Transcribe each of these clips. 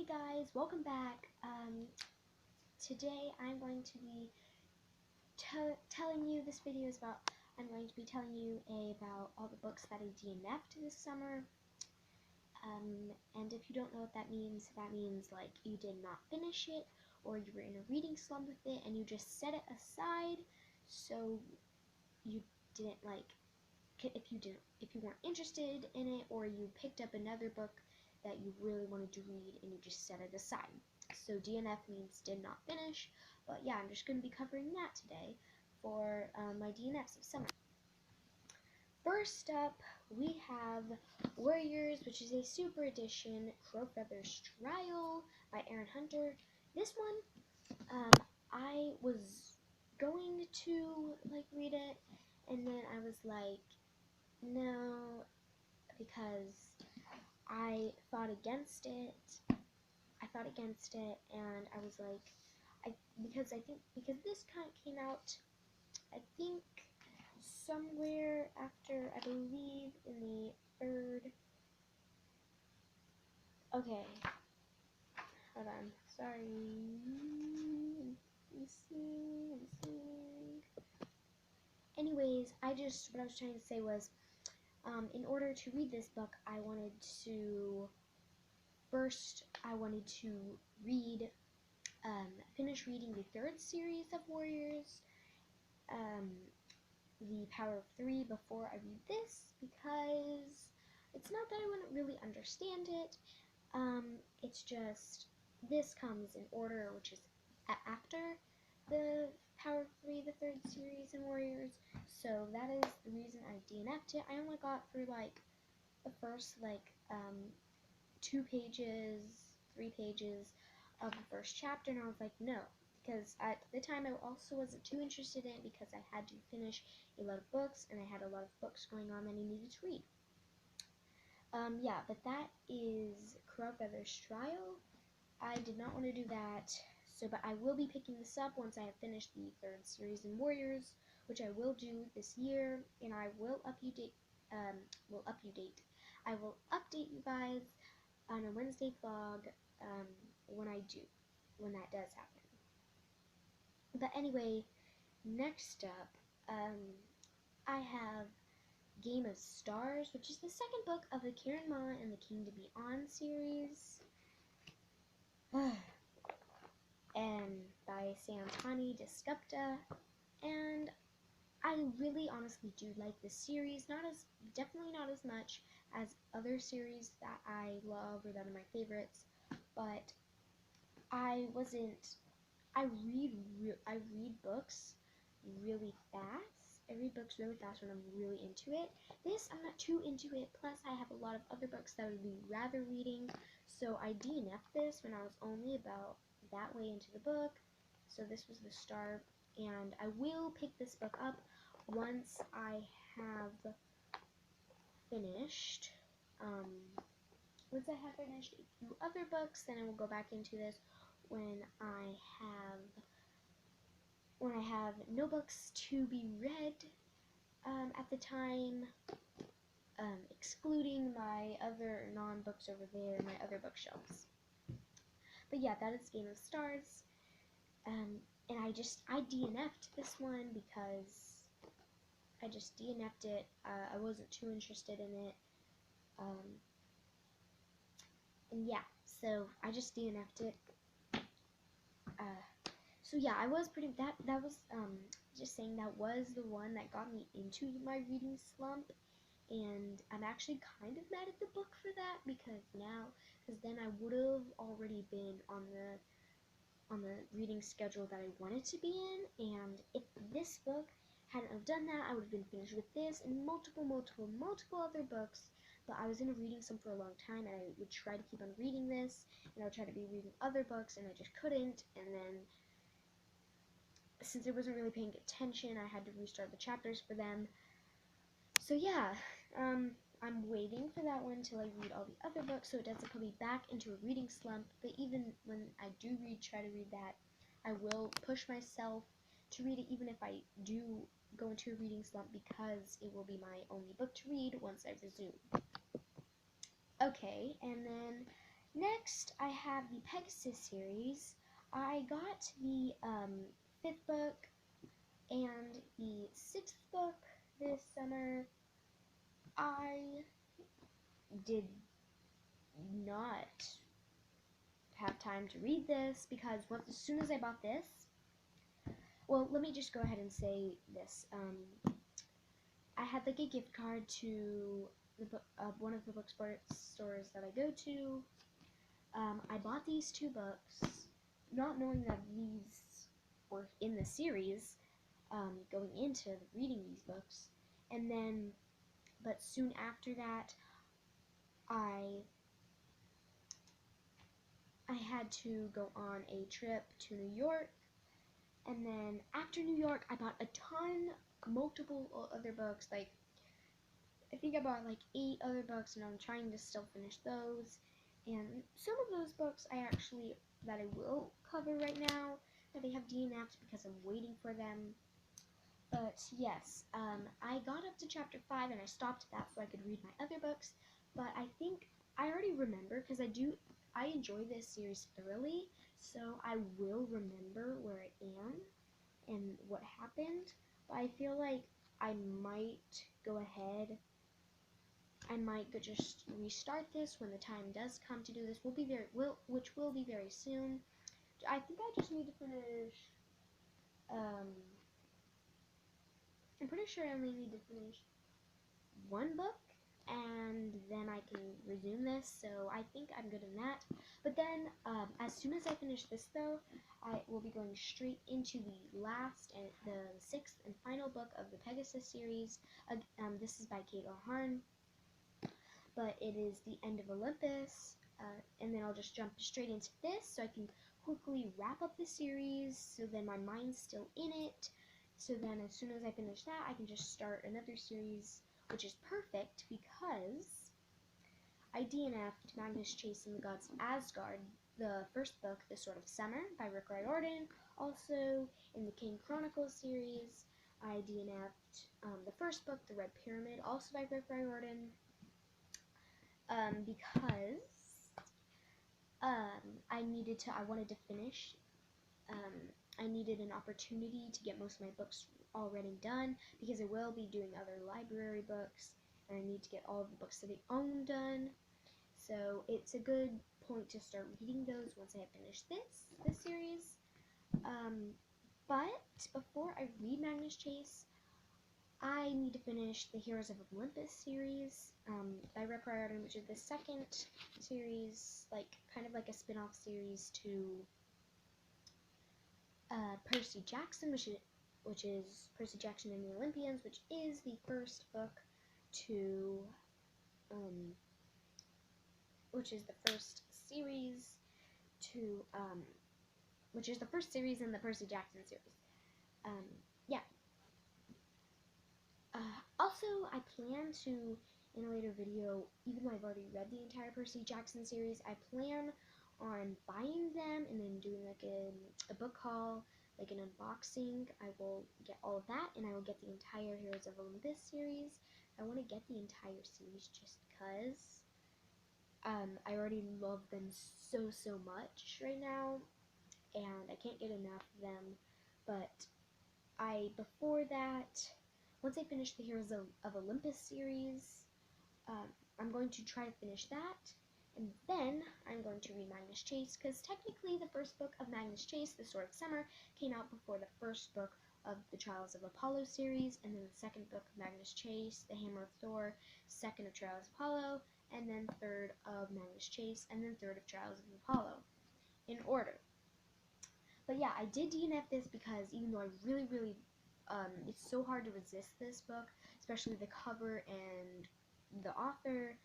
guys, welcome back. Today I'm going to be telling you, this video is about, I'm going to be telling you about all the books that I DNF'd this summer. And if you don't know what that means like you did not finish it, or you were in a reading slump with it and you just set it aside, so you didn't if you weren't interested in it, or you picked up another book that you really wanted to read and you just set it aside. So DNF means did not finish, but yeah, I'm just going to be covering that today for my DNFs of summer. First up, we have Warriors, which is a super edition Crowfeather's Trial by Aaron Hunter. This one, I was going to read it, and then I was like, no, because I fought against it. And I was like, because this kind of came out, I think, somewhere after, I believe, in the third. Okay, hold on. Sorry. Let me see. Anyways, what I was trying to say was, in order to read this book, I wanted to read, finish reading the third series of Warriors, The Power of Three, before I read this, because it's not that I wouldn't really understand it, it's just, this comes in order, which is after the Power of Three, the third series in Warriors, so that is the reason I DNF'd it. I only got through, the first, 2 pages, 3 pages of the first chapter, and I was like, no, because at the time I also wasn't too interested in it because I had to finish a lot of books, and I had a lot of books going on that I needed to read. Yeah, but that is Crowfeather's Trial. I did not want to do that, but I will be picking this up once I have finished the third series in Warriors, which I will do this year, and I will update you guys on a Wednesday vlog when that does happen. But anyway, next up, I have Game of Stars, which is the second book of the Karen Ma and the King to Be On series, and by Santani Descupta. And I really honestly do like this series, definitely not as much as other series that I love or that are my favorites, but I read books really fast. I read books really fast when I'm really into it. This, I'm not too into it, plus I have a lot of other books that I would be rather reading, so I DNF'd this when I was only about that way into the book, so this was the start, and I will pick this book up once I have finished, a few other books. Then I will go back into this when I have no books to be read at the time, excluding my other non-books over there, my other bookshelves. But yeah, that is Game of Stars, and I DNF'd this one because I just DNF'd it. I wasn't too interested in it, and yeah, so I just DNF'd it. So yeah, I was just saying, that was the one that got me into my reading slump, and I'm actually kind of mad at the book for that, because then I would have already been on the reading schedule that I wanted to be in, and if this book hadn't have done that, I would have been finished with this and multiple other books. But I was in a reading slump for a long time, and I would try to keep on reading this, and I would try to be reading other books, and I just couldn't, and then since I wasn't really paying attention, I had to restart the chapters for them. So yeah, I'm waiting for that one till I read all the other books, so it doesn't put me back into a reading slump. But even when I do try to read that, I will push myself to read it, even if I do go into a reading slump, because it will be my only book to read once I resume. Okay, and then Next, I have the Pegasus series. I got the 5th book and the 6th book this summer. I did not have time to read this because as soon as I bought this, well, let me just go ahead and say this. I had like a gift card to one of the bookstores that I go to. I bought these 2 books, not knowing that these were in the series, going into reading these books. And then, but soon after that, I had to go on a trip to New York. And then after New York, I bought a ton, multiple other books. Like, I think I bought like 8 other books, and I'm trying to still finish those. And some of those books that I will cover right now, that they have DNFs because I'm waiting for them. But yes, I got up to chapter 5 and I stopped that so I could read my other books. But I think I already remember, because I enjoy this series thoroughly, so I will remember where I am and what happened. But I feel like I might go ahead. I might just restart this when the time does come to do this. Which will be very soon. I think I just need to finish. I'm pretty sure I only need to finish 1 book, and then I can resume this. So I think I'm good in that. But then, as soon as I finish this, though, I will be going straight into the last and the 6th and final book of the Pegasus series. This is by Kate O'Harn. But it is the end of Olympus, and then I'll just jump straight into this so I can quickly wrap up the series, so then my mind's still in it, so then as soon as I finish that, I can just start another series, which is perfect because I DNF'd Magnus Chase and the Gods of Asgard, the first book, The Sword of Summer, by Rick Riordan. Also, in the Kane Chronicles series, I DNF'd the first book, The Red Pyramid, also by Rick Riordan. Because I wanted to finish. I needed an opportunity to get most of my books already done, because I will be doing other library books, and I need to get all of the books that I own done. So it's a good point to start reading those once I have finished this series. But before I read Magnus Chase, I need to finish the Heroes of Olympus series by Rick Riordan, which is the 2nd series, kind of like a spin-off series to Percy Jackson, which is Percy Jackson and the Olympians, which is the first book to, which is the first series to, which is the first series in the Percy Jackson series. Yeah. Also, I plan to, in a later video, even though I've already read the entire Percy Jackson series, I plan on buying them and then doing like a book haul, like an unboxing. I will get all of that, and I will get the entire Heroes of Olympus series. I want to get the entire series just because I already love them so much right now, and I can't get enough of them. But before that, once I finish the Heroes of Olympus series, I'm going to try to finish that, and then I'm going to read Magnus Chase, because technically the first book of Magnus Chase, The Sword of Summer, came out before the first book of the Trials of Apollo series, and then the second book of Magnus Chase, The Hammer of Thor, second of Trials of Apollo, and then third of Magnus Chase, and then third of Trials of Apollo, in order. But yeah, I did DNF this because even though I really, it's so hard to resist this book, especially the cover and the author,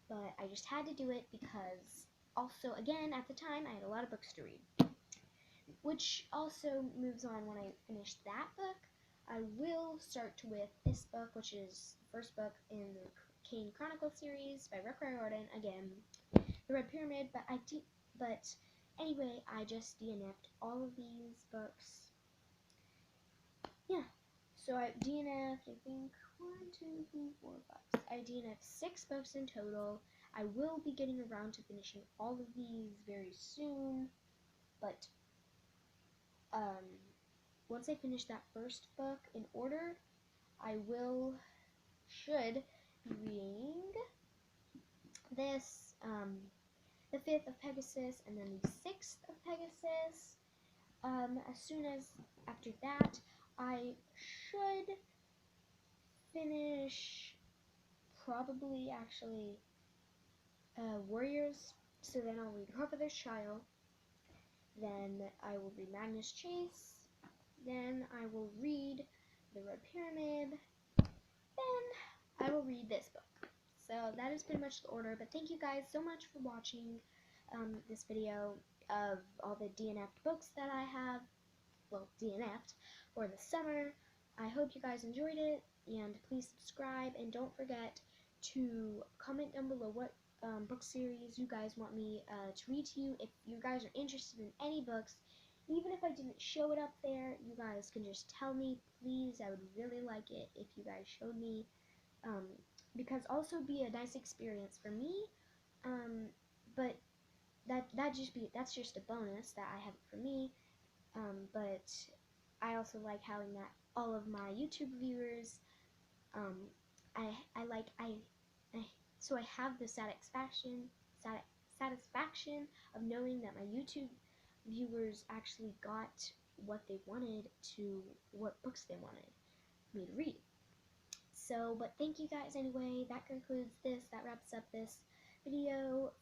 but I just had to do it because also, again, at the time, I had a lot of books to read. Which also moves on when I finish that book. I will start with this book, which is the first book in the Kane Chronicles series by Rick Riordan, again, The Red Pyramid, but anyway, I just DNF'd all of these books. Yeah, so I DNF'd, I think, 1, 2, 3, 4, 5. I DNF'd 6 books in total. I will be getting around to finishing all of these very soon, but once I finish that first book in order, I should be reading this, the 5th of Pegasus, and then the 6th of Pegasus. As soon as after that, I should finish probably actually Warriors. So then I'll read Grandfather's Child. Then I will read Magnus Chase. Then I will read The Red Pyramid. Then I will read this book. So that is pretty much the order. But thank you guys so much for watching this video of all the DNF'd books that I have. Well, DNF'd for the summer. I hope you guys enjoyed it, and please subscribe, and don't forget to comment down below what book series you guys want me to read to you. If you guys are interested in any books, even if I didn't show it up there, you guys can just tell me, please. I would really like it if you guys showed me, because also be a nice experience for me, but that's just a bonus that I have it for me. But I also like having that all of my YouTube viewers, so I have the satisfaction of knowing that my YouTube viewers actually got what they wanted, to what books they wanted me to read. So, but thank you guys anyway. That concludes this. That wraps up this video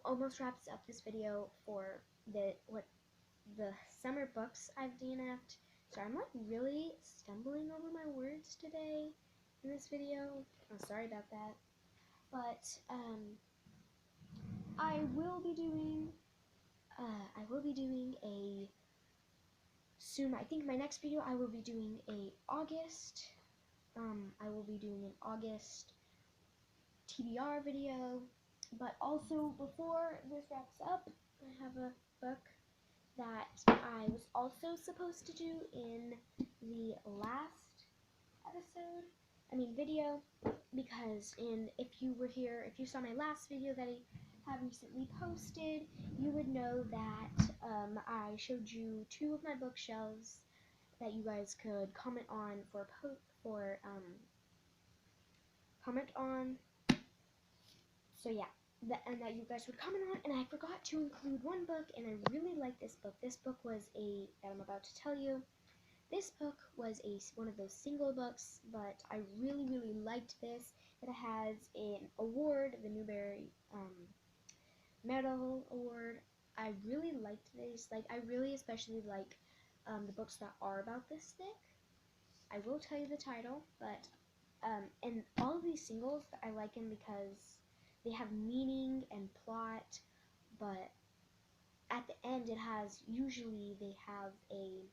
almost wraps up this video for the summer books I've DNF'd. So I'm like really stumbling over my words today in this video. I'm sorry about that. But I will be doing a soon. I think my next video I will be doing a August. I will be doing an August TBR video. But also, before this wraps up, I have a book that I was also supposed to do in the last video, because if you were here, if you saw my last video that I have recently posted, you would know that I showed you 2 of my bookshelves that you guys could comment on comment on. So yeah. And that you guys would comment on, and I forgot to include one book, and I really like this book. This book was that I'm about to tell you. This book was one of those single books, but I really, really liked this. It has an award, the Newbery Medal Award. I really liked this. Like, I really especially like the books that are about this thick. I will tell you the title, but and all of these singles, I like them because they have meaning and plot, but at the end usually they have a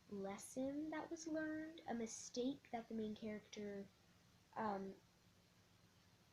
lesson that was learned, a mistake that the main character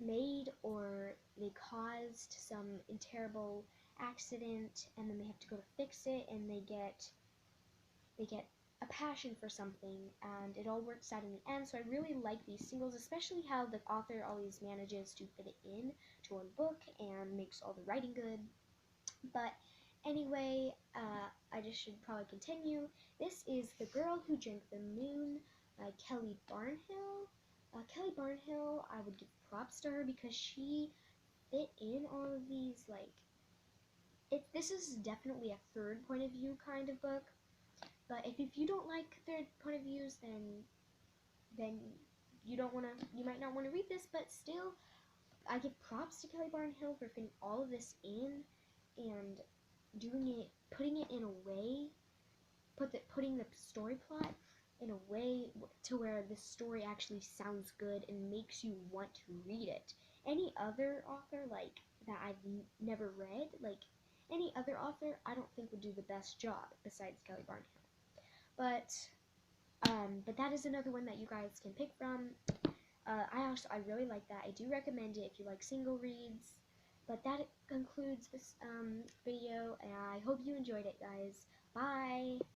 made, or they caused some terrible accident, and then they have to go to fix it, and they get a passion for something, and it all works out in the end. So I really like these singles, especially how the author always manages to fit it in to one book and makes all the writing good. But anyway, I just should probably continue. This is The Girl Who Drank the Moon by Kelly Barnhill. Kelly Barnhill, I would give props to her because she fit in all of these, this is definitely a third point of view kind of book. But if you don't like third point of views, then you might not want to read this. But still, I give props to Kelly Barnhill for fitting all of this in and putting it in a way, putting the story plot in a way to where the story actually sounds good and makes you want to read it. Any other author that I've never read, any other author, I don't think would do the best job besides Kelly Barnhill. But that is another one that you guys can pick from. I really like that. I do recommend it if you like single reads. But that concludes this video, and I hope you enjoyed it, guys. Bye!